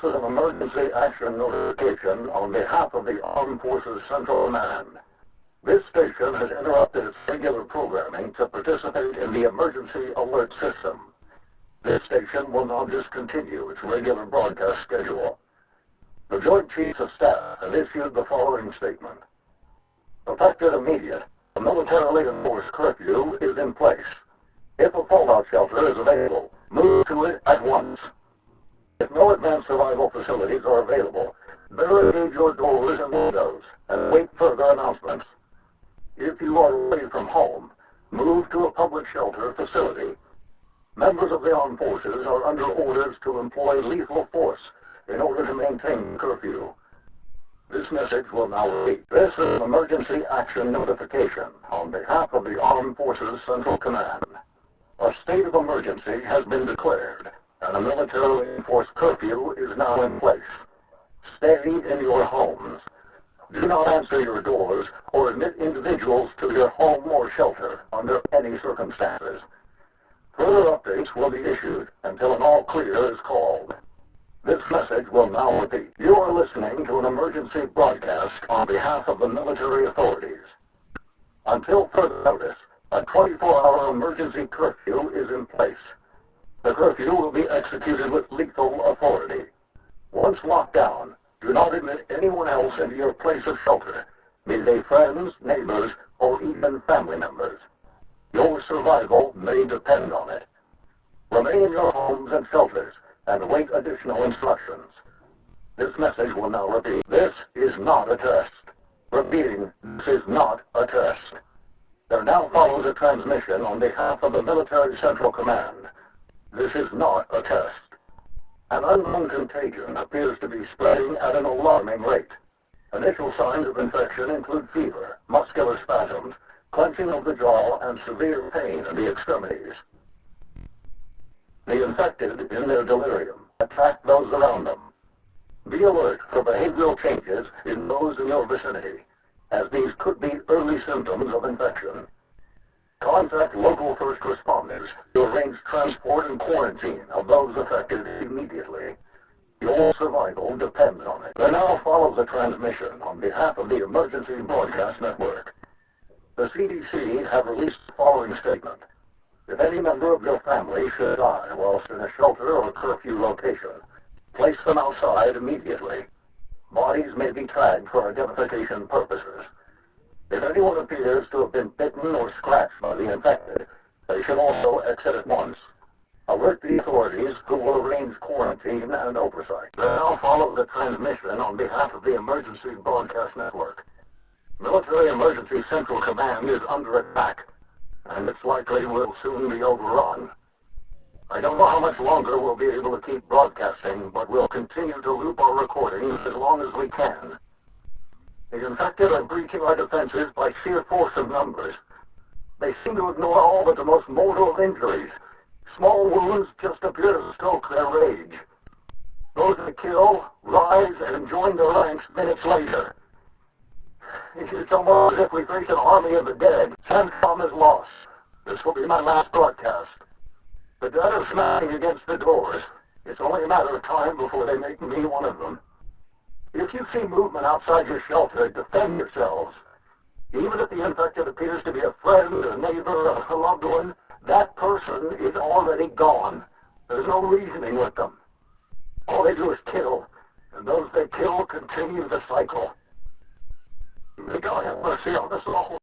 is an emergency action notification on behalf of the Armed Forces Central Command. This station has interrupted its regular programming to participate in the emergency alert system. This station will now discontinue its regular broadcast schedule. The Joint Chiefs of Staff have issued the following statement. Effective immediate, a militarily enforced curfew is in place. If a fallout shelter is available, move to it at once. If no advanced survival facilities are available, barricade your doors and windows and wait further announcements. If you are away from home, move to a public shelter facility. Members of the armed forces are under orders to employ lethal force in order to maintain curfew. This message will now read. This is an emergency action notification on behalf of the Armed Forces Central Command. A state of emergency has been declared, and a militarily enforced curfew is now in place. Stay in your homes. Do not answer your doors or admit individuals to your home or shelter under any circumstances. Further updates will be issued until an all clear is called. This message will now repeat. You are listening to an emergency broadcast on behalf of the military authorities. Until further notice, a 24-hour emergency curfew is in place. The curfew will be executed with lethal authority. Once locked down, do not admit anyone else into your place of shelter, be they friends, neighbors, or even family members. Your survival may depend on it. Remain in your homes and shelters and await additional instructions. This message will now repeat. This is not a test. Repeating, this is not a test. There now follows a transmission on behalf of the Military Central Command. This is not a test. An unknown contagion appears to be spreading at an alarming rate. Initial signs of infection include fever, muscular spasms, clenching of the jaw, and severe pain in the extremities. The infected, in their delirium, attack those around them. Be alert for behavioral changes in those in your vicinity, as these could be early symptoms of infection. Contact local first responders to arrange transport and quarantine of those affected immediately. Your survival depends on it. There now follows a transmission on behalf of the Emergency Broadcast Network. The CDC have released the following statement. If any member of your family should die whilst in a shelter or curfew location, place them outside immediately. Bodies may be tagged for identification purposes. If anyone appears to have been bitten or scratched by the infected, they should also exit at once. Alert the authorities who will arrange quarantine and oversight. There now follows the transmission on behalf of the Emergency Broadcast Network. Military Emergency Central Command is under attack, and it's likely will soon be overrun. I don't know how much longer we'll be able to keep broadcasting, but we'll continue to loop our recordings as long as we can. The infected are breaching our defenses by sheer force of numbers. They seem to ignore all but the most mortal of injuries. Small wounds just appear to stoke their rage. Those they kill, rise, and join their ranks minutes later. It's almost as if we face an army of the dead. CENTCOM is lost. This will be my last broadcast. The dead are smashing against the doors. It's only a matter of time before they make me one of them. If you see movement outside your shelter, defend yourselves. Even if the infected appears to be a friend, a neighbor, or a loved one, that person is already gone. There's no reasoning with them. All they do is kill, and those they kill continue the cycle. May God have mercy on us all.